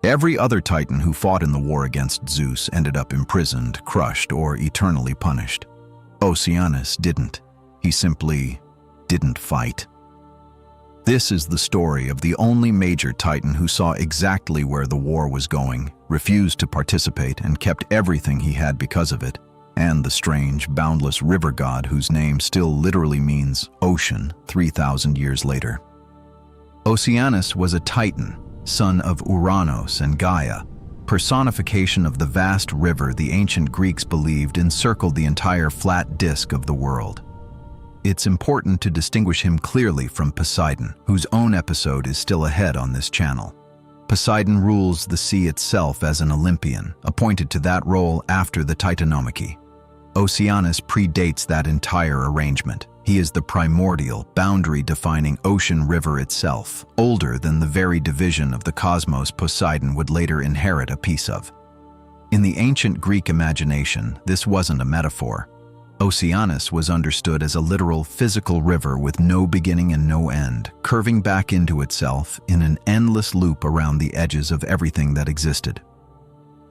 Every other Titan who fought in the war against Zeus ended up imprisoned, crushed, or eternally punished. Oceanus didn't. He simply didn't fight. This is the story of the only major Titan who saw exactly where the war was going, refused to participate, and kept everything he had because of it, and the strange, boundless river god whose name still literally means ocean 3,000 years later. Oceanus was a Titan, son of Uranos and Gaia, personification of the vast river the ancient Greeks believed encircled the entire flat disk of the world. It's important to distinguish him clearly from Poseidon, whose own episode is still ahead on this channel. Poseidon rules the sea itself as an Olympian, appointed to that role after the Titanomachy. Oceanus predates that entire arrangement. He is the primordial, boundary-defining ocean river itself, older than the very division of the cosmos Poseidon would later inherit a piece of. In the ancient Greek imagination, this wasn't a metaphor. Oceanus was understood as a literal physical river with no beginning and no end, curving back into itself in an endless loop around the edges of everything that existed.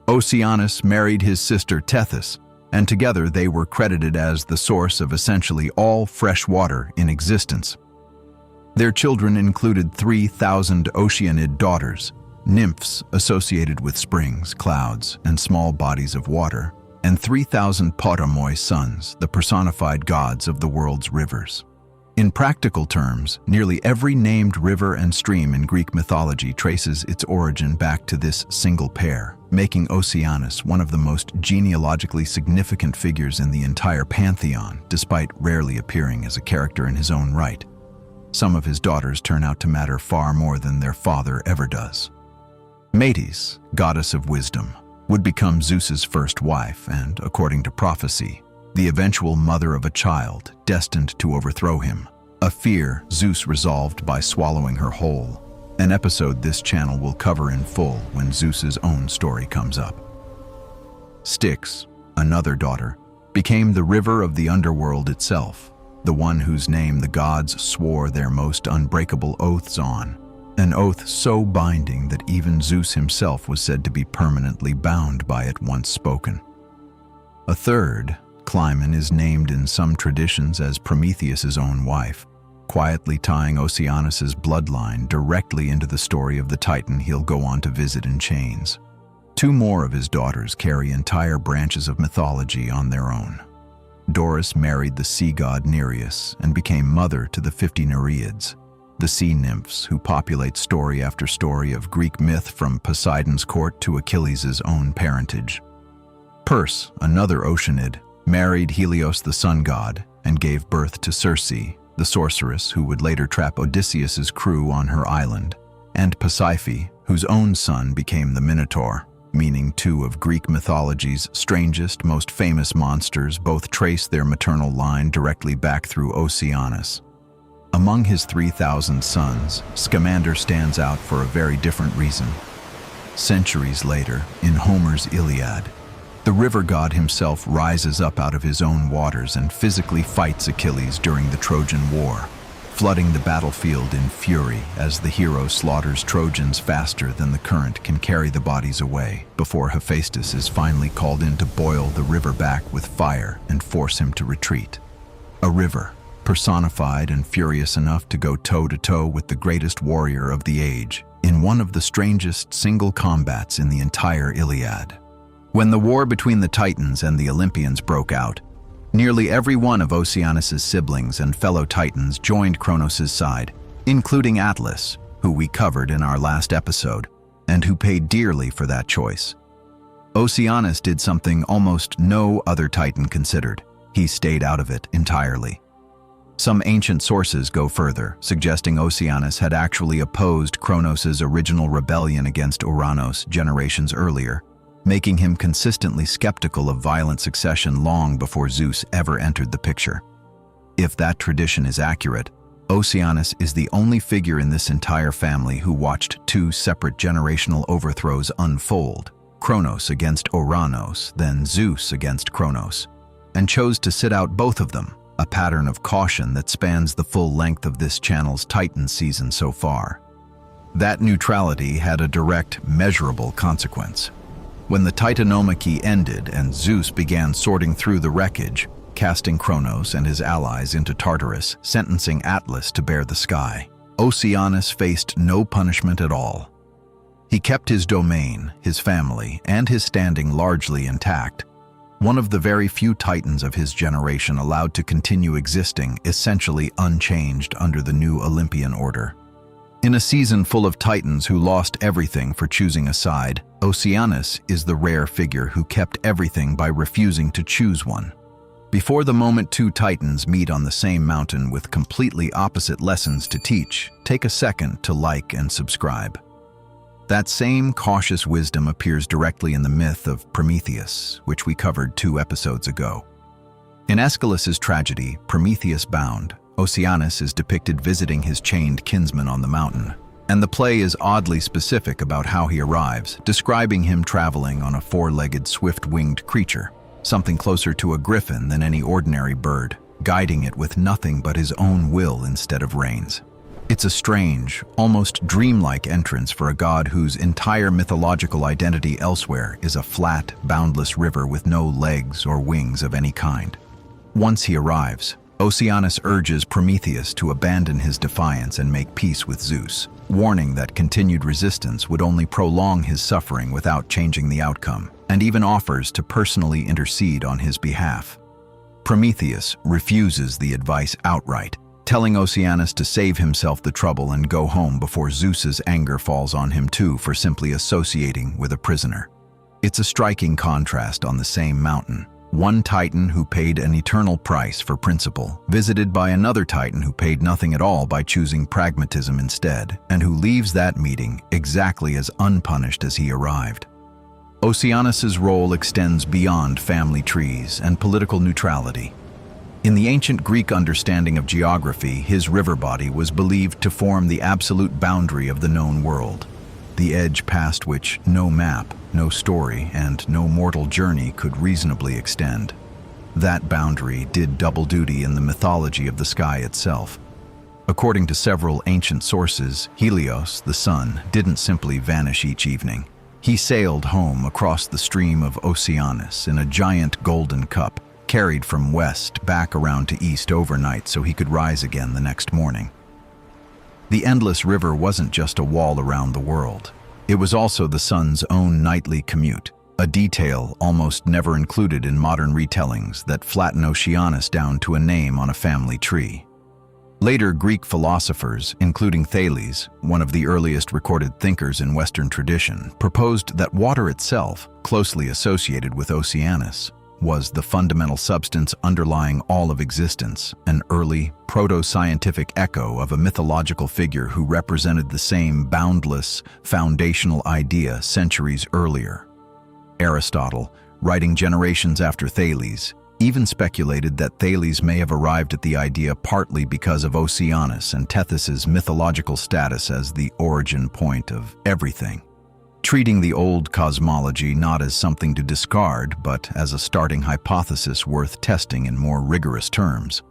Oceanus married his sister Tethys, and together they were credited as the source of essentially all fresh water in existence. Their children included 3,000 Oceanid daughters, nymphs associated with springs, clouds, and small bodies of water, and 3,000 Potamoi sons, the personified gods of the world's rivers. In practical terms, nearly every named river and stream in Greek mythology traces its origin back to this single pair, making Oceanus one of the most genealogically significant figures in the entire pantheon, despite rarely appearing as a character in his own right. Some of his daughters turn out to matter far more than their father ever does. Metis, goddess of wisdom, would become Zeus's first wife and, according to prophecy, the eventual mother of a child destined to overthrow him, a fear Zeus resolved by swallowing her whole, an episode this channel will cover in full when Zeus's own story comes up. Styx, another daughter, became the river of the underworld itself, the one whose name the gods swore their most unbreakable oaths on, an oath so binding that even Zeus himself was said to be permanently bound by it once spoken. A third, Clymene, is named in some traditions as Prometheus's own wife, quietly tying Oceanus's bloodline directly into the story of the Titan he'll go on to visit in chains. Two more of his daughters carry entire branches of mythology on their own. Doris married the sea god Nereus and became mother to the 50 Nereids, the sea nymphs who populate story after story of Greek myth from Poseidon's court to Achilles' own parentage. Perse, another Oceanid, married Helios the sun god and gave birth to Circe, the sorceress who would later trap Odysseus's crew on her island, and Pasiphae, whose own son became the Minotaur, meaning two of Greek mythology's strangest, most famous monsters both trace their maternal line directly back through Oceanus. Among his 3,000 sons, Scamander stands out for a very different reason. Centuries later, in Homer's Iliad, the river god himself rises up out of his own waters and physically fights Achilles during the Trojan War, flooding the battlefield in fury as the hero slaughters Trojans faster than the current can carry the bodies away, before Hephaestus is finally called in to boil the river back with fire and force him to retreat. A river, personified and furious enough to go toe-to-toe with the greatest warrior of the age, in one of the strangest single combats in the entire Iliad. When the war between the Titans and the Olympians broke out, nearly every one of Oceanus's siblings and fellow Titans joined Kronos' side, including Atlas, who we covered in our last episode, and who paid dearly for that choice. Oceanus did something almost no other Titan considered. He stayed out of it entirely. Some ancient sources go further, suggesting Oceanus had actually opposed Kronos' original rebellion against Uranos generations earlier, making him consistently skeptical of violent succession long before Zeus ever entered the picture. If that tradition is accurate, Oceanus is the only figure in this entire family who watched two separate generational overthrows unfold, Kronos against Uranos, then Zeus against Kronos, and chose to sit out both of them, a pattern of caution that spans the full length of this channel's Titan season so far. That neutrality had a direct, measurable consequence. When the Titanomachy ended and Zeus began sorting through the wreckage, casting Kronos and his allies into Tartarus, sentencing Atlas to bear the sky, Oceanus faced no punishment at all. He kept his domain, his family, and his standing largely intact, one of the very few titans of his generation allowed to continue existing essentially unchanged under the new Olympian order. In a season full of titans who lost everything for choosing a side, Oceanus is the rare figure who kept everything by refusing to choose one. Before the moment two titans meet on the same mountain with completely opposite lessons to teach, take a second to like and subscribe. That same cautious wisdom appears directly in the myth of Prometheus, which we covered 2 episodes ago. In Aeschylus's tragedy, Prometheus Bound, Oceanus is depicted visiting his chained kinsman on the mountain, and the play is oddly specific about how he arrives, describing him traveling on a 4-legged, swift-winged creature, something closer to a griffin than any ordinary bird, guiding it with nothing but his own will instead of reins. It's a strange, almost dreamlike entrance for a god whose entire mythological identity elsewhere is a flat, boundless river with no legs or wings of any kind. Once he arrives, Oceanus urges Prometheus to abandon his defiance and make peace with Zeus, warning that continued resistance would only prolong his suffering without changing the outcome, and even offers to personally intercede on his behalf. Prometheus refuses the advice outright, telling Oceanus to save himself the trouble and go home before Zeus's anger falls on him too for simply associating with a prisoner. It's a striking contrast on the same mountain. One titan who paid an eternal price for principle, visited by another titan who paid nothing at all by choosing pragmatism instead, and who leaves that meeting exactly as unpunished as he arrived. Oceanus's role extends beyond family trees and political neutrality. In the ancient Greek understanding of geography, his river body was believed to form the absolute boundary of the known world, the edge past which no map, no story, and no mortal journey could reasonably extend. That boundary did double duty in the mythology of the sky itself. According to several ancient sources, Helios, the sun, didn't simply vanish each evening. He sailed home across the stream of Oceanus in a giant golden cup, carried from west back around to east overnight so he could rise again the next morning. The endless river wasn't just a wall around the world. It was also the sun's own nightly commute, a detail almost never included in modern retellings that flatten Oceanus down to a name on a family tree. Later Greek philosophers, including Thales, one of the earliest recorded thinkers in Western tradition, proposed that water itself, closely associated with Oceanus, was the fundamental substance underlying all of existence, an early, proto-scientific echo of a mythological figure who represented the same boundless, foundational idea centuries earlier. Aristotle, writing generations after Thales, even speculated that Thales may have arrived at the idea partly because of Oceanus and Tethys's mythological status as the origin point of everything, treating the old cosmology not as something to discard, but as a starting hypothesis worth testing in more rigorous terms.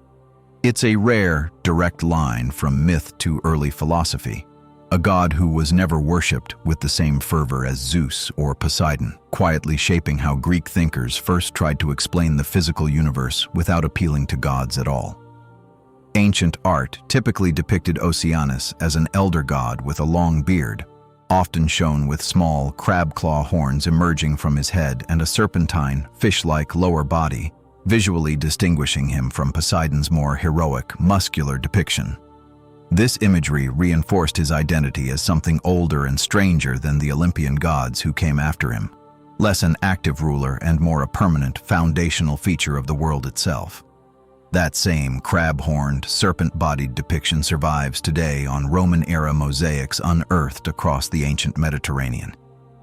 It's a rare, direct line from myth to early philosophy, a god who was never worshipped with the same fervor as Zeus or Poseidon, quietly shaping how Greek thinkers first tried to explain the physical universe without appealing to gods at all. Ancient art typically depicted Oceanus as an elder god with a long beard, often shown with small, crab-claw horns emerging from his head and a serpentine, fish-like lower body, visually distinguishing him from Poseidon's more heroic, muscular depiction. This imagery reinforced his identity as something older and stranger than the Olympian gods who came after him, less an active ruler and more a permanent, foundational feature of the world itself. That same crab-horned, serpent-bodied depiction survives today on Roman-era mosaics unearthed across the ancient Mediterranean.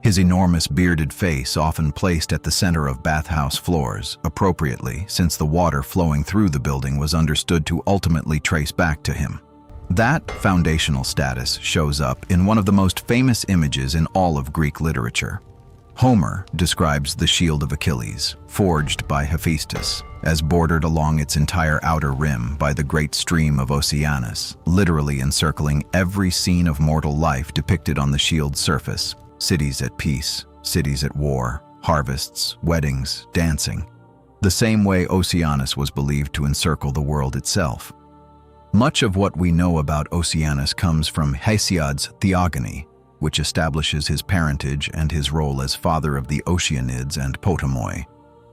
His enormous bearded face often placed at the center of bathhouse floors, appropriately, since the water flowing through the building was understood to ultimately trace back to him. That foundational status shows up in one of the most famous images in all of Greek literature. Homer describes the shield of Achilles, forged by Hephaestus, as bordered along its entire outer rim by the great stream of Oceanus, literally encircling every scene of mortal life depicted on the shield's surface. Cities at peace, cities at war, harvests, weddings, dancing. The same way Oceanus was believed to encircle the world itself. Much of what we know about Oceanus comes from Hesiod's Theogony, which establishes his parentage and his role as father of the Oceanids and Potamoi,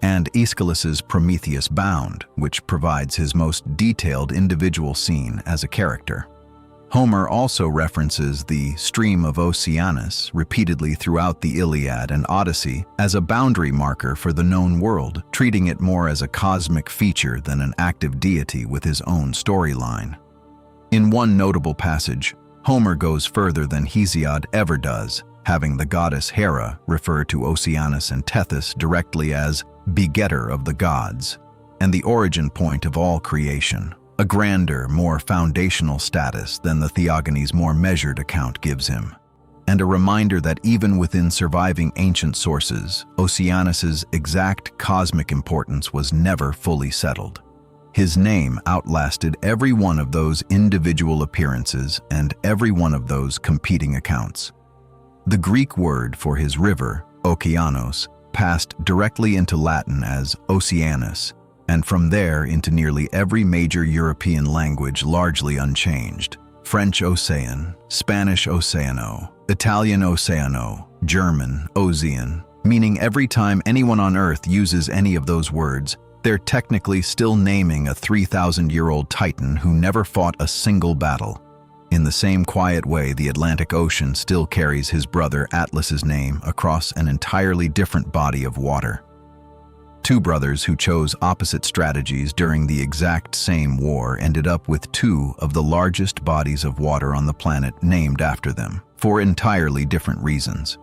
and Aeschylus's Prometheus Bound, which provides his most detailed individual scene as a character. Homer also references the stream of Oceanus repeatedly throughout the Iliad and Odyssey as a boundary marker for the known world, treating it more as a cosmic feature than an active deity with his own storyline. In one notable passage, Homer goes further than Hesiod ever does, having the goddess Hera refer to Oceanus and Tethys directly as begetter of the gods, and the origin point of all creation, a grander, more foundational status than the Theogony's more measured account gives him, and a reminder that even within surviving ancient sources, Oceanus's exact cosmic importance was never fully settled. His name outlasted every one of those individual appearances and every one of those competing accounts. The Greek word for his river, Okeanos, passed directly into Latin as Oceanus, and from there into nearly every major European language largely unchanged. French Océan, Spanish Oceano, Italian Oceano, German Ocean, meaning every time anyone on Earth uses any of those words, they're technically still naming a 3,000-year-old titan who never fought a single battle. In the same quiet way, the Atlantic Ocean still carries his brother Atlas's name across an entirely different body of water. Two brothers who chose opposite strategies during the exact same war ended up with two of the largest bodies of water on the planet named after them, for entirely different reasons.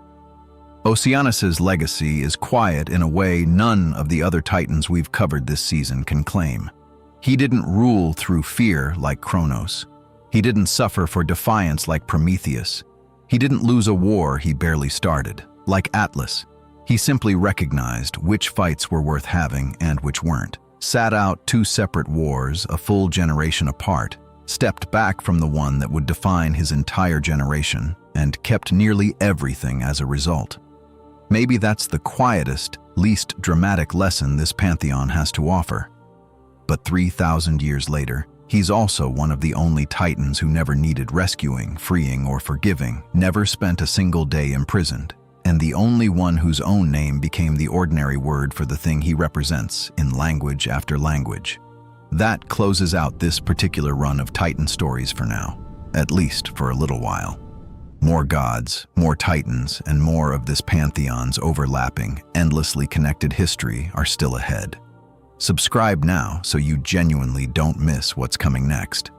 Oceanus's legacy is quiet in a way none of the other titans we've covered this season can claim. He didn't rule through fear like Kronos. He didn't suffer for defiance like Prometheus. He didn't lose a war he barely started, like Atlas. He simply recognized which fights were worth having and which weren't, sat out two separate wars a full generation apart, stepped back from the one that would define his entire generation, and kept nearly everything as a result. Maybe that's the quietest, least dramatic lesson this pantheon has to offer. But 3,000 years later, he's also one of the only titans who never needed rescuing, freeing, or forgiving, never spent a single day imprisoned, and the only one whose own name became the ordinary word for the thing he represents in language after language. That closes out this particular run of Titan stories for now, at least for a little while. More gods, more titans, and more of this pantheon's overlapping, endlessly connected history are still ahead. Subscribe now so you genuinely don't miss what's coming next.